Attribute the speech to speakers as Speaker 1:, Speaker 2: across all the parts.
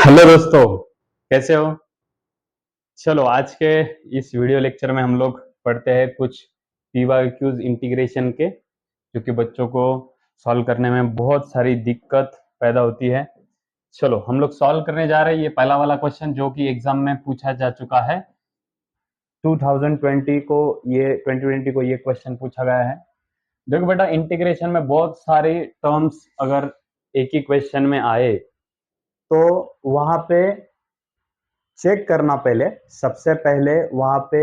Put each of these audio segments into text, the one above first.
Speaker 1: Hello दोस्तों, कैसे हो? चलो आज के इस वीडियो लेक्चर में हम लोग पढ़ते हैं कुछ पीवाईक्यूज इंटीग्रेशन के, जो कि बच्चों को सॉल्व करने में बहुत सारी दिक्कत पैदा होती है। चलो हम लोग सॉल्व करने जा रहे हैं। ये पहला वाला क्वेश्चन जो कि एग्जाम में पूछा जा चुका है 2020 को, ये 2020 को ये क्वेश्चन पूछा गया है। देखो बेटा, इंटीग्रेशन में बहुत सारे टर्म्स अगर एक ही क्वेश्चन में आए तो वहां पे चेक करना, पहले सबसे पहले वहां पे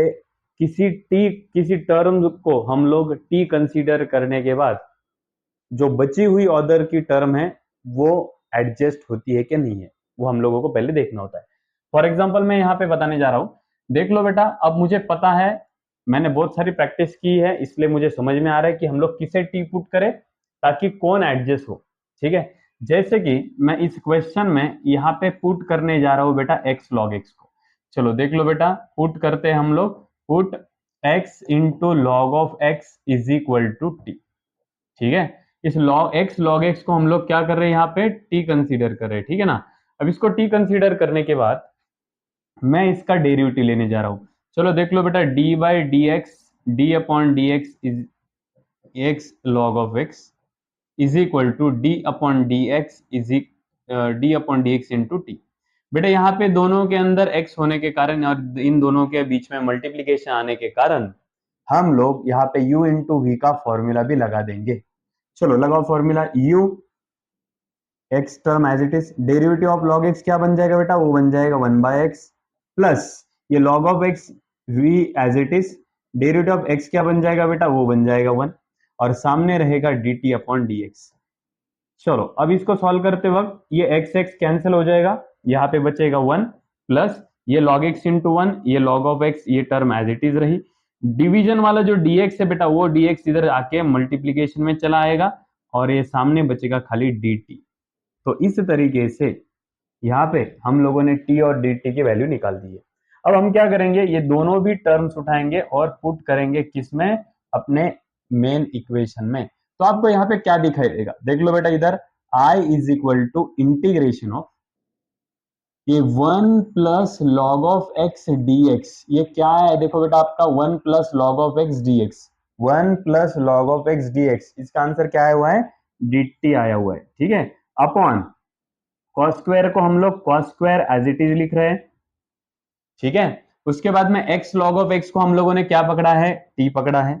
Speaker 1: किसी टर्म को हम लोग टी कंसीडर करने के बाद जो बची हुई ऑर्डर की टर्म है वो एडजस्ट होती है कि नहीं है, वो हम लोगों को पहले देखना होता है। फॉर एग्जाम्पल मैं यहाँ पे बताने जा रहा हूँ। देख लो बेटा, अब मुझे पता है, मैंने बहुत सारी प्रैक्टिस की है, इसलिए मुझे समझ में आ रहा है कि हम लोग किसे टी पुट करें ताकि कौन एडजस्ट हो। ठीक है, जैसे कि मैं इस क्वेश्चन में यहाँ पे पुट करने जा रहा हूँ बेटा एक्स लॉग एक्स को। चलो देख लो बेटा, पुट करते हैं हम लोग। Put X into log of X is equal to T. ठीक है, इस लॉग एक्स को हम लोग क्या कर रहे हैं, यहाँ पे टी कंसीडर कर रहे हैं। ठीक है ना। अब इसको टी कंसीडर करने के बाद मैं इसका डेरिवेटिव लेने जा रहा हूं। चलो देख लो बेटा, D by D X, D upon D X is X log of X is equal to D upon D X is D upon D X into T. बेटा यहाँ पे दोनों के अंदर x होने के कारण और इन दोनों के बीच में मल्टीप्लीकेशन आने के कारण हम लोग यहाँ पे u इंटू वी का फॉर्मूला भी लगा देंगे। चलो लगाओ formula. u X term as it is, derivative of log X क्या बन जाएगा बेटा, वो बन जाएगा 1/x प्लस ये log of X v as it is, derivative of x क्या बन जाएगा बेटा, वो बन जाएगा 1 और सामने रहेगा dt अपॉन dx। चलो अब इसको सॉल्व करते वक्त ये एक्स एक्स कैंसिल हो जाएगा, यहाँ पे बचेगा 1 प्लस ये log x इंटू 1, ये log ऑफ x, ये टर्म एज इट इज रही। डिवीजन वाला जो dx है बेटा, वो dx इधर आके मल्टीप्लीकेशन में चला आएगा और ये सामने बचेगा खाली dt। तो इस तरीके से यहाँ पे हम लोगों ने t और dt की वैल्यू निकाल दी है। अब हम क्या करेंगे, ये दोनों भी टर्म्स उठाएंगे और पुट करेंगे किसमें, अपने मेन इक्वेशन में। तो आपको यहाँ पे क्या दिखाई देगा, देख लो बेटा इधर, i is equal to integration of ये 1 plus log of X D X. ये क्या है, देखो बेटा आपका 1 plus log of X D X, 1 plus log of X D X, इसका आंसर क्या आया हुआ है, dt आया हुआ है। ठीक है, अपॉन कॉस स्क्वायर को हम लोग cos square as it is लिख रहे हैं। ठीक है, उसके बाद में x log ऑफ x को हम लोगों ने क्या पकड़ा है, t पकड़ा है।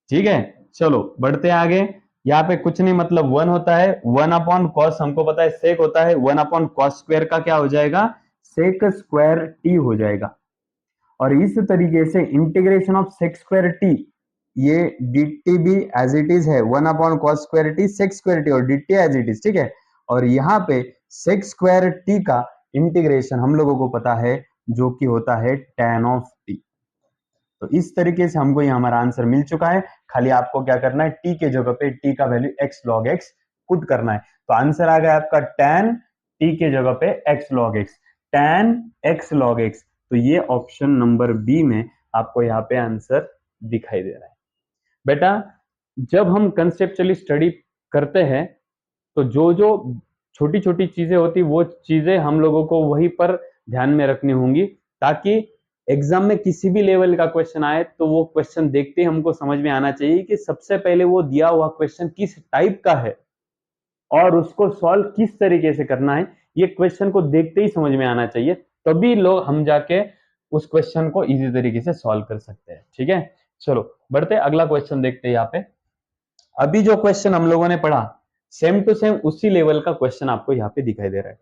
Speaker 1: ठीक है, चलो बढ़ते आगे। यहाँ पे कुछ नहीं, मतलब 1 होता है, 1 अपॉन कॉस हमको पता है सेक होता है, 1 अपॉन कॉस स्क्वायर का क्या हो जाएगा, सेक स्क्वायर t हो जाएगा। और इस तरीके से integration of sec square t, ये dt भी एज इट इज है, 1 upon cos square t sec square t और dt एज इट इज। ठीक है, और यहाँ पे सेक स्क्वायर t का इंटीग्रेशन हम लोगों को पता है जो कि होता है tan ऑफ t। तो इस तरीके से हमको ये हमारा आंसर मिल चुका है। खाली आपको क्या करना है, t के जगह पे t का value x log x put करना है। तो आंसर आ गया आपका tan t के जगह पे x log x, tan x log x। तो ये ऑप्शन नंबर बी में आपको यहाँ पे आंसर दिखाई दे रहा है। बेटा जब हम कंसेप्चुअली स्टडी करते हैं तो जो जो छोटी छोटी चीजें होती वो चीजें हम लोगों को वहीं पर ध्यान में रखनी होंगी, ताकि एग्जाम में किसी भी लेवल का क्वेश्चन आए तो वो क्वेश्चन देखते ही हमको समझ में आना चाहिए कि सबसे पहले वो दिया हुआ क्वेश्चन किस टाइप का है और उसको सॉल्व किस तरीके से करना है। ये क्वेश्चन को देखते ही समझ में आना चाहिए, तभी लोग हम जाके उस क्वेश्चन को इजी तरीके से सॉल्व कर सकते हैं। ठीक है, चलो बढ़ते अगला क्वेश्चन देखते हैं। यहाँ पे अभी जो क्वेश्चन हम लोगों ने पढ़ा सेम टू सेम उसी लेवल का क्वेश्चन आपको यहाँ पे दिखाई दे रहा है।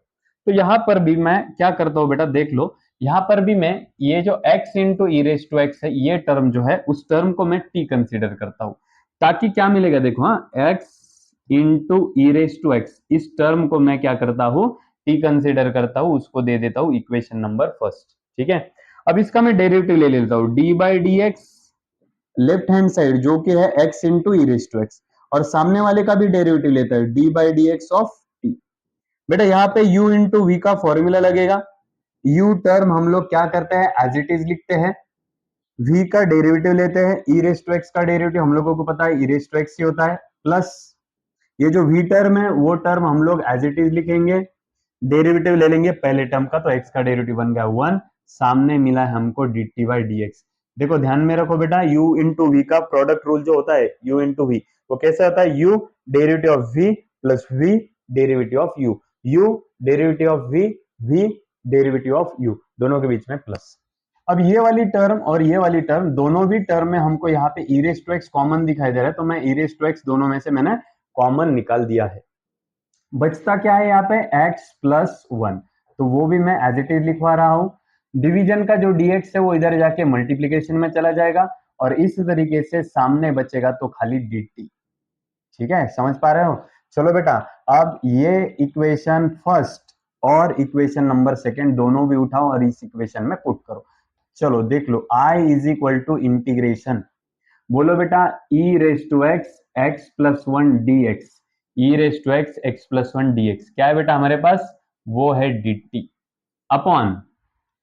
Speaker 1: तो यहाँ पर भी मैं क्या करता हूँ बेटा, देख लो यहाँ पर भी मैं ये जो x into E raise to X है, ये टर्म जो है उस टर्म को मैं t कंसिडर करता हूं, ताकि क्या मिलेगा, देखो हाँ, x into E raise to X, इस टर्म को मैं क्या करता हूँ, t कंसिडर करता हूँ, उसको दे देता हूँ इक्वेशन नंबर फर्स्ट। ठीक है, अब इसका मैं डेरिवेटिव ले लेता हूँ, D by D X left hand side जो कि है x into E raise to X, और सामने वाले का भी डेरिवेटिव लेता है D by D X of t। बेटा यहाँ पे u इंटू वी का फॉर्मूला लगेगा। u टर्म हम लोग क्या करते हैं, एज इट इज लिखते हैं, v का डेरिवेटिव लेते हैं, e रेस टू x का डेरिवेटिव हम लोगों को पता है e रेस टू x ही होता है, प्लस ये जो v टर्म है वो टर्म हम लोग एज इट इज लिखेंगे, डेरिवेटिव ले लेंगे पहले टर्म का, तो x का डेरिवेटिव बन गया 1, सामने मिला है हमको dt बाई dx। देखो ध्यान में रखो बेटा, u इंटू वी का प्रोडक्ट रूल जो होता है u इंटू वी, वो कैसे होता है, u derivative of v plus v derivative of u, u derivative of v, v derivative of u, दोनों के बीच में प्लस। अब ये वाली टर्म और ये वाली टर्म, दोनों भी टर्म में हमको यहाँ पे e raise to X common दिखाई दे रहा है, तो मैं e रेस टू एक्स दोनों में से मैंने कॉमन निकाल दिया है। बचता क्या है यहाँ पे, x प्लस 1, तो वो भी मैं एज इट इज लिखवा रहा हूं। डिवीजन का जो dx है वो इधर जाके मल्टीप्लीकेशन में चला जाएगा, और इस तरीके से सामने बचेगा तो खाली dt। ठीक है, समझ पा रहे हो। चलो बेटा, अब ये इक्वेशन फर्स्ट और इक्वेशन नंबर सेकंड दोनों भी उठाओ और इस इक्वेशन में पुट करो। चलो देख लो, i is equal to integration, बोलो बेटा e raise to X X plus one D X, E raise to X X plus one D X, क्या है बेटा हमारे पास, वो है dt upon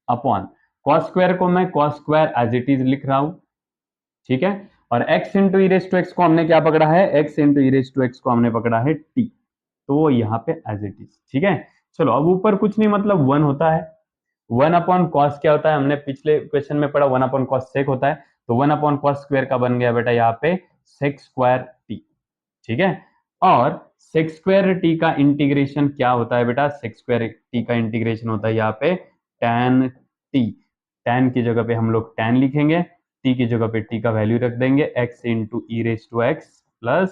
Speaker 1: upon cos square को मैं cos square as it is लिख रहा हूं, ठीक है, और x into E raise to X को हमने क्या पकड़ा है, x into E raise to X को हमने पकड़ा है t, तो वो यहाँ पे एज इट इज। ठीक है, चलो अब ऊपर कुछ नहीं, मतलब 1 होता है, 1 अपॉन कॉस क्या होता है, हमने पिछले क्वेश्चन में पढ़ा 1 अपॉन कॉस सेक होता है, तो 1 अपॉन कॉस स्क्वायर का बन गया बेटा यहाँ पे सेक स्क्वायर टी। ठीक है, और सेक स्क्वायर टी का इंटीग्रेशन क्या होता है बेटा, सेक स्क्वायर टी का इंटीग्रेशन होता है यहाँ पे tan टी, tan की जगह पे हम लोग tan लिखेंगे, t की जगह पे t का वैल्यू रख देंगे, x into E raise to X plus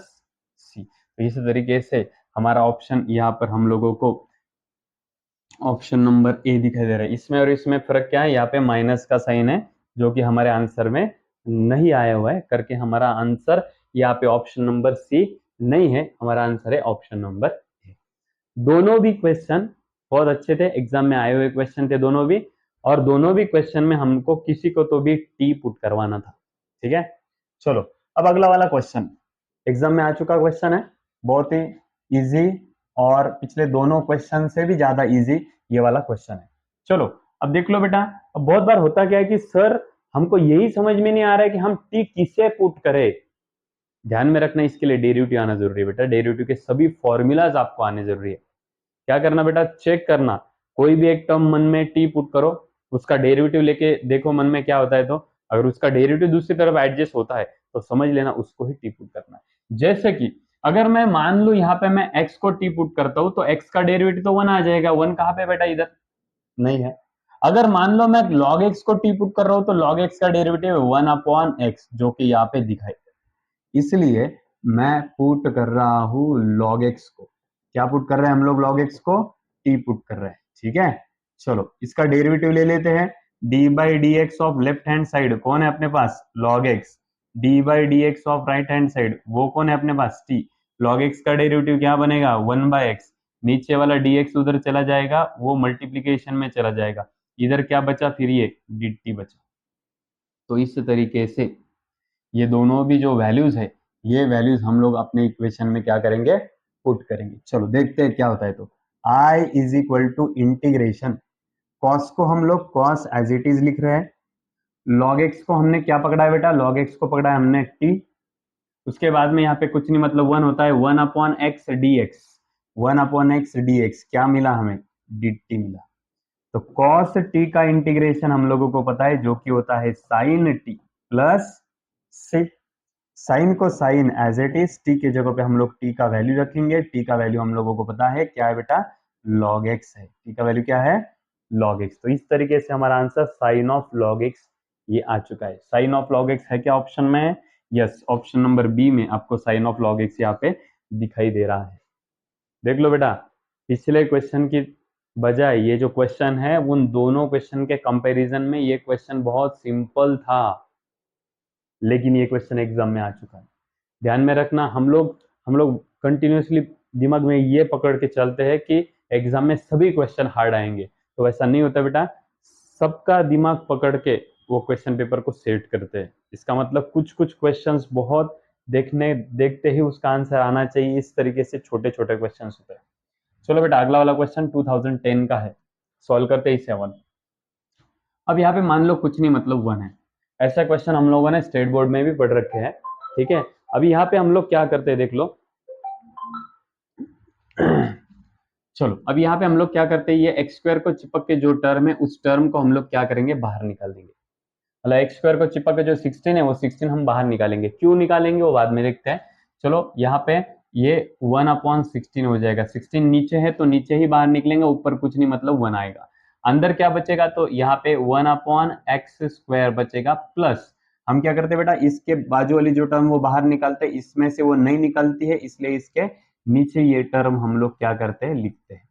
Speaker 1: C. तो इस तरीके से हमारा ऑप्शन यहाँ पर हम लोगों को ऑप्शन नंबर ए दिखाई दे रहा है। इसमें और इसमें फर्क क्या है, यहाँ पे माइनस का साइन है जो कि हमारे आंसर में नहीं आया हुआ है, करके हमारा आंसर यहाँ पे ऑप्शन नंबर सी नहीं है, हमारा आंसर है ऑप्शन नंबर ए। दोनों भी क्वेश्चन बहुत अच्छे थे, एग्जाम में आए हुए क्वेश्चन थे दोनों भी, और दोनों भी क्वेश्चन में हमको किसी को तो भी टी पुट करवाना था। ठीक है, चलो अब अगला वाला क्वेश्चन एग्जाम में आ चुका क्वेश्चन है, बहुत ही इजी, और पिछले दोनों क्वेश्चन से भी ज्यादा इजी ये वाला क्वेश्चन है। चलो अब देख लो बेटा, अब बहुत बार होता क्या है कि सर हमको यही समझ में नहीं आ रहा है कि हम टी किसे पुट करें। ध्यान में रखना, इसके लिए डेरिवेटिव आना जरूरी है बेटा, डेरिवेटिव के सभी फॉर्मूलाज आपको आने जरूरी है। क्या करना बेटा, चेक करना, कोई भी एक टर्म मन में टी पुट करो, उसका डेरिवेटिव लेके देखो मन में क्या होता है, तो अगर उसका डेरिवेटिव दूसरी तरफ एडजस्ट होता है तो समझ लेना उसको ही टी पुट करना है। जैसे कि अगर मैं मान लू यहाँ पे मैं x को टी पुट करता हूं, तो x का डेरिवेटिव तो 1 आ जाएगा, 1 कहाँ पे बेटा, इधर नहीं है। अगर मान लो मैं log x को टी पुट कर रहा हूं, तो log x का डेरिवेटिव 1 अपॉन x, जो कि यहाँ पे दिखाई, इसलिए मैं पुट कर रहा हूं log x को। क्या पुट कर रहे हैं हम लोग, log x को t पुट कर रहे हैं। ठीक है, चलो इसका डेरिवेटिव ले लेते हैं, d by D X of left hand side कौन है अपने पास, log x, d by D X of right hand side वो कौन है अपने पास, t, log x का डेरिवेटिव क्या बनेगा 1 बाई एक्स, नीचे वाला dx उधर चला जाएगा, वो मल्टीप्लीकेशन में चला जाएगा, इधर क्या बचा फिर ये dt बचा। तो इस तरीके से ये दोनों भी जो वैल्यूज है, ये वैल्यूज हम लोग अपने इक्वेशन में क्या करेंगे, पुट करेंगे। चलो देखते हैं क्या होता है। तो i is equal to integration, cos को हम लोग कॉस एज इट इज लिख रहे हैं, log x को हमने क्या पकड़ा है बेटा, log x को पकड़ा है हमने t, उसके बाद में यहाँ पे कुछ नहीं, मतलब 1 होता है, 1 upon x D X, 1 upon x D X, क्या मिला हमें, dt मिला। तो cos t का इंटीग्रेशन हम लोगों को पता है, जो कि होता है sin t plus sec, sine को sine as it is, T के जगह पे हम लोग टी का वैल्यू रखेंगे, टी का वैल्यू हम लोगों को पता है क्या है बेटा, log x है, टी का वैल्यू क्या है, log x। तो इस तरीके से हमारा answer sine of log x ये आ चुका है। साइन ऑफ log x है क्या ऑप्शन में, यस, ऑप्शन नंबर बी में आपको साइन ऑफ log x यहाँ पे दिखाई दे रहा है। देख लो बेटा, पिछले क्वेश्चन की बजाय ये जो क्वेश्चन है उन दोनों क्वेश्चन के कंपैरिजन में ये क्वेश्चन बहुत सिंपल था, लेकिन ये क्वेश्चन एग्जाम में आ चुका है। ध्यान में रखना, हम लोग कंटिन्यूसली दिमाग में ये पकड़ के चलते हैं कि एग्जाम में सभी क्वेश्चन हार्ड आएंगे, तो ऐसा नहीं होता बेटा, सबका दिमाग पकड़ के वो क्वेश्चन पेपर को सेट करते हैं। इसका मतलब कुछ कुछ क्वेश्चंस बहुत देखते ही उसका आंसर आना चाहिए, इस तरीके से छोटे छोटे क्वेश्चन होते हैं। चलो बेटा अगला वाला क्वेश्चन 2010 का है, सॉल्व करते ही 7। अब यहाँ पे मान लो कुछ नहीं, मतलब 1 है, ऐसा क्वेश्चन हम लोगों ने स्टेट बोर्ड में भी पढ़ रखे हैं। ठीक है, अभी यहाँ पे हम लोग क्या करते हैं देख लो चलो अब यहाँ पे हम लोग क्या करते हैं, ये एक्स स्क्वायर को चिपक के जो टर्म है उस टर्म को हम लोग क्या करेंगे, बाहर निकाल देंगे। मतलब एक्स स्क्वायर को चिपक के जो 16 है वो 16 हम बाहर निकालेंगे। क्यों निकालेंगे वो बाद में देखते हैं। चलो यहाँ पे ये 1/16 हो जाएगा। 16 नीचे है तो नीचे ही बाहर निकलेंगे, ऊपर कुछ नहीं, मतलब 1 आएगा। अंदर क्या बचेगा, तो यहाँ पे 1/x² बचेगा, प्लस हम क्या करते हैं बेटा, इसके बाजू वाली जो टर्म वो बाहर निकालते हैं, इसमें से वो नहीं निकलती है, इसलिए इसके नीचे ये टर्म हम लोग क्या करते हैं, लिखते हैं।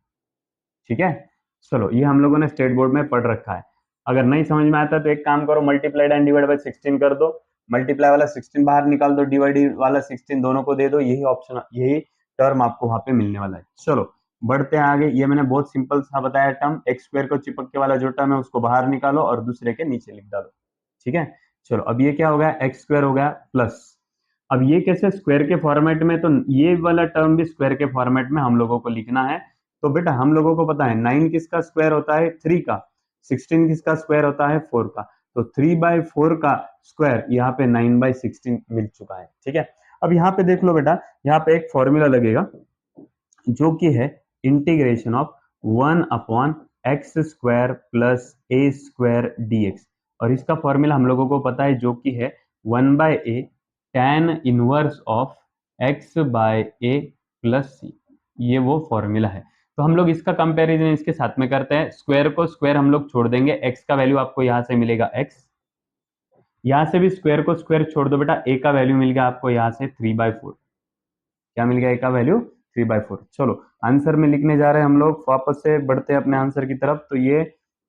Speaker 1: ठीक है, चलो ये हम लोगों ने स्टेट बोर्ड में पढ़ रखा है। अगर नहीं समझ में आता तो एक काम करो, मल्टीप्लाइड एंड डिवाइड बाय 16 कर दो। मल्टीप्लाई वाला 16 बाहर निकाल दो, डिवाइड वाला 16 दोनों को दे दो, यही ऑप्शन, यही टर्म आपको वहां पे मिलने वाला है। चलो बढ़ते हैं आगे। ये मैंने बहुत सिंपल सा बताया टर्म, एक्स स्क्वायर को चिपक के वाला जो टर्म है उसको बाहर निकालो और दूसरे के नीचे लिख डालो। ठीक है, चलो अब ये क्या हो गया, एक्स स्क्वायर हो गया प्लस, अब ये कैसे स्क्वायर के फॉर्मेट में, तो ये वाला टर्म भी स्क्वायर के फॉर्मेट में हम लोगों को लिखना है। तो बेटा हम लोगों को पता है 9 किसका स्क्वायर होता है, 3 का। 16 किसका स्क्वायर होता है, 4 का। तो 3/4 का स्क्वायर यहाँ पे 9/16 मिल चुका है। ठीक है, अब यहाँ पे देख लो बेटा, यहाँ पे एक फॉर्मूला लगेगा जो कि है integration of 1/x² plus a² dx, और इसका फॉर्मूला हम लोगों को पता है जो कि है 1/a tan inverse of x/a plus c। ये वो फॉर्मूला है। तो हम लोग इसका कंपैरिजन इसके साथ में करते हैं। स्क्वायर को स्क्वायर हम लोग छोड़ देंगे, x का वैल्यू आपको यहाँ से मिलेगा x, यहाँ से भी स्क्वायर को स्क्वायर छोड़ दो बेटा, a का वैल्यू मिल गया आपको यहाँ से 3/4। क्या मिल गया, a का वैल्यू 3/4। चलो आंसर में लिखने जा रहे हैं हम लोग, वापस से बढ़ते हैं अपने आंसर की तरफ। तो ये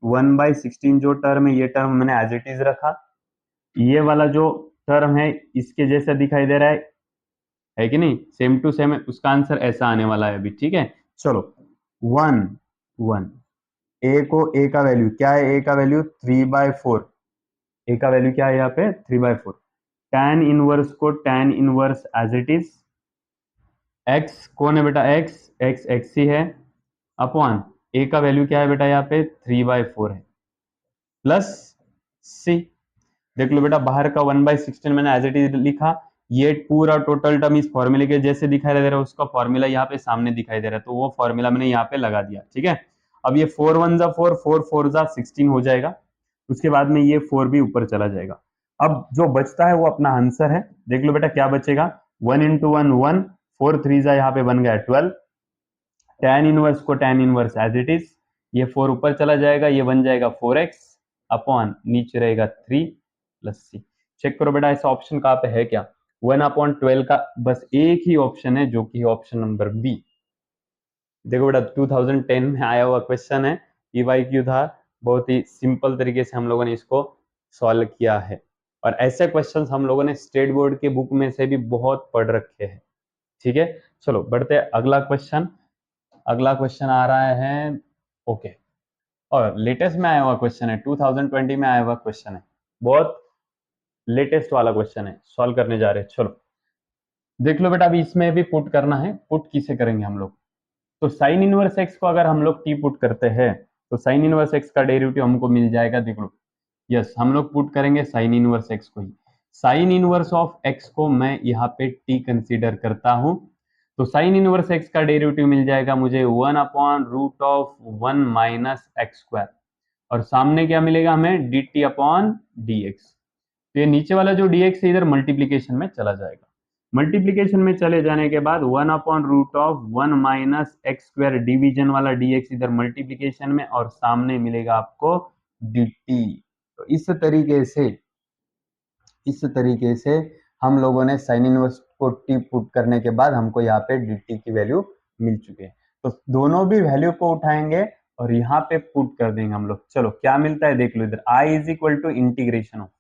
Speaker 1: 1/16 जो टर्म है, ये टर्म मैंने एज इट इज रखा। ये वाला जो टर्म है इसके जैसा दिखाई दे रहा है कि नहीं, सेम टू सेम है, उसका आंसर ऐसा आने वाला है अभी। ठीक है, चलो 1 1, ए को, ए का वैल्यू क्या है, ए का वैल्यू 3/4, ए का वैल्यू क्या है यहाँ पे 3/4। tan इनवर्स को tan inverse as it is, X कौन है बेटा, एक्स ही है, अपॉन ए का वैल्यू क्या है बेटा यहाँ पे 3/4 है, प्लस सी। देख लो बेटा, बाहर का 1/16 मैंने एज इट इज लिखा, ये पूरा टोटल टर्म इस फॉर्मूले के जैसे दिखाई दे रहा है, उसका फॉर्मूला यहाँ पे सामने दिखाई दे रहा है, तो वो फॉर्मूला मैंने यहाँ पे लगा दिया। ठीक है, अब ये 4 1 जा 4, 4 4 जा 16 हो जाएगा, उसके बाद में ये 4 भी ऊपर चला जाएगा। अब जो बचता है वो अपना आंसर है। देख लो बेटा क्या बचेगा, 1 × 1 1, 4 3 जा यहाँ पे बन गया 12, tan इनवर्स को tan inverse as it is, ये 4 ऊपर चला जाएगा, ये बन जाएगा 4x, अपॉन नीचे रहेगा 3 प्लस सी। चेक करो बेटा ऐसा ऑप्शन कहाँ पे है क्या, 1/12 का बस एक ही ऑप्शन है जो कि ऑप्शन नंबर बी। देखो बेटा 2010 में आया हुआ क्वेश्चन है, EYQ था, बहुत ही सिंपल तरीके से हम लोगों ने इसको सॉल्व किया है, और ऐसे क्वेश्चंस हम लोगों ने स्टेट बोर्ड के बुक में से भी बहुत पढ़ रखे हैं। ठीक है, चलो बढ़ते हैं अगला क्वेश्चन। अगला क्वेश्चन आ रहा है, ओके, और लेटेस्ट में आया हुआ क्वेश्चन है, 2020 में आया हुआ क्वेश्चन है, बहुत लेटेस्ट वाला क्वेश्चन है, सॉल्व करने जा रहे हैं। चलो देख लो बेटा, अभी इसमें भी पुट करना है। पुट किसे करेंगे हम लोग, तो साइन इनवर्स एक्स को अगर हम लोग टी पुट करते हैं तो साइन इनवर्स एक्स का डेरिवेटिव हमको मिल जाएगा। देख लो, यस हम लोग पुट करेंगे साइन इनवर्स एक्स को ही। साइन इनवर्स ऑफ एक्स को मैं यहाँ पे टी कंसीडर करता हूं, तो साइन इनवर्स एक्स का डेरिवेटिव मिल जाएगा मुझे 1/√(1 - x²), और सामने क्या मिलेगा हमें, dt/dx। तो ये नीचे वाला जो dx है इधर मल्टीप्लीकेशन में चला जाएगा। मल्टीप्लीकेशन में चले जाने के बाद 1/√(1 - x²), डिवीजन वाला dx इधर मल्टीप्लीकेशन में, और सामने मिलेगा आपको dt। तो इस तरीके से हम लोगों ने साइन इनवर्स को टी पुट करने के बाद हमको यहाँ पे dt की वैल्यू मिल चुकी है। तो दोनों भी वैल्यू को उठाएंगे और यहाँ पे पुट कर देंगे हम लोग। चलो क्या मिलता है देख लो इधर, I = integration of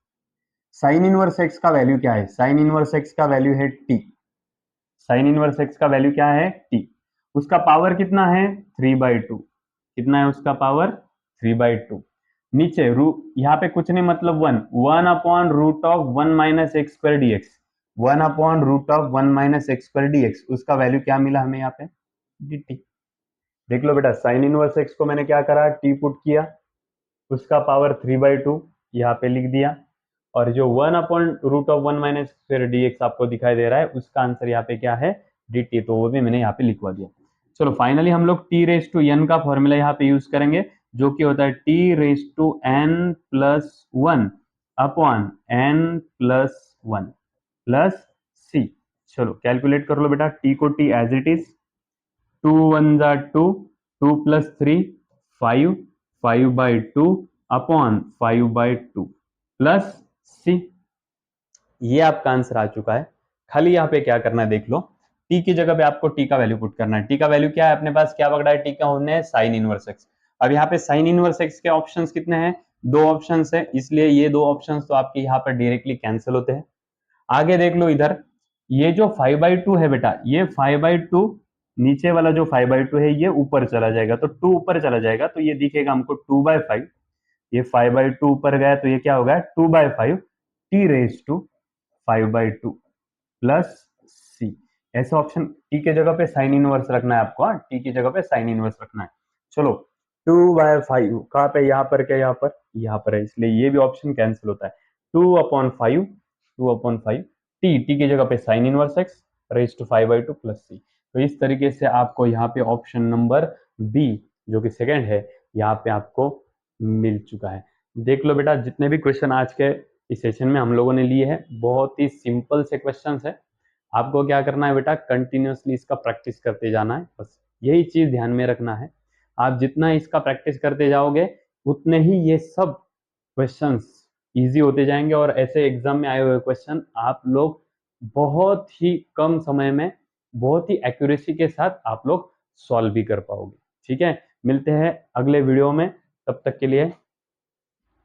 Speaker 1: sine inverse x का वैल्यू क्या है, साइन इनवर्स एक्स का वैल्यू है टी, साइन इनवर्स एक्स का वैल्यू क्या है टी, उसका पावर कितना है 3/2, कितना है उसका पावर 3/2। नीचे रू यहाँ पे कुछ नहीं मतलब 1/√(1 - x²dx), 1/√(1 - x²dx, उसका वैल्यू क्या मिला हमें यहाँ पे dt। देख लो बेटा, साइन इनवर्स एक्स को मैंने क्या करा, टी पुट किया, उसका पावर 3/2 यहाँ पे लिख दिया, और जो 1/√(1 - x²dx आपको दिखाई दे रहा है उसका आंसर यहाँ पे क्या है dt, तो वो भी मैंने यहाँ पे लिखवा दिया। चलो फाइनली हम लोग टी रेस टू एन का फॉर्मूला यहाँ पे यूज करेंगे, जो कि होता है T raise to N plus one upon N plus one plus C. चलो कैलकुलेट कर लो बेटा, टी को टी एज इट इज, 2 1 जा 2, 2 + 3 5, 5/2 अपॉन 5/2 प्लस सी। ये आपका आंसर आ चुका है। खाली यहाँ पे क्या करना है देख लो, टी की जगह पे आपको टी का वैल्यू पुट करना है। टी का वैल्यू क्या है अपने पास, क्या पकड़ा है, टी का होने है साइन इनवर्स एक्स। अब यहाँ पे साइन इनवर्स एक्स के ऑप्शंस कितने हैं, 2 ऑप्शंस है, इसलिए ये 2 ऑप्शंस तो आपके यहाँ पर डायरेक्टली कैंसिल होते हैं। आगे देख लो इधर, ये जो 5/2 है बेटा, ये 5/2 नीचे वाला जो 5/2 है ये ऊपर चला जाएगा, तो 2 ऊपर चला जाएगा तो ये दिखेगा हमको 2/5। ये 5/2 ऊपर गया तो ये क्या होगा 2/5 टी रेज टू 5/2 प्लस सी। ऐसा ऑप्शन टी के जगह पे साइन इनवर्स रखना है आपको, टी की जगह पे साइन इनवर्स रखना है। चलो 2/5 कहाँ पे, यहाँ पर क्या, यहाँ पर है, इसलिए ये भी ऑप्शन कैंसिल होता है। 2/5, 2/5 टी की जगह पे sine inverse X raise to 5/2 plus C. तो इस तरीके से आपको यहाँ पे ऑप्शन नंबर बी जो कि सेकंड है यहाँ पे आपको मिल चुका है। देख लो बेटा, जितने भी क्वेश्चन आज के इस सेशन में हम लोगों ने लिए हैं, बहुत ही सिंपल से क्वेश्चंस है। आपको क्या करना है बेटा, कंटिन्यूअसली इसका प्रैक्टिस करते जाना है, बस यही चीज ध्यान में रखना है। आप जितना इसका प्रैक्टिस करते जाओगे उतने ही ये सब क्वेश्चंस इजी होते जाएंगे, और ऐसे एग्जाम में आए हुए क्वेश्चन आप लोग बहुत ही कम समय में बहुत ही एक्यूरेसी के साथ आप लोग सॉल्व भी कर पाओगे। ठीक है, मिलते हैं अगले वीडियो में, तब तक के लिए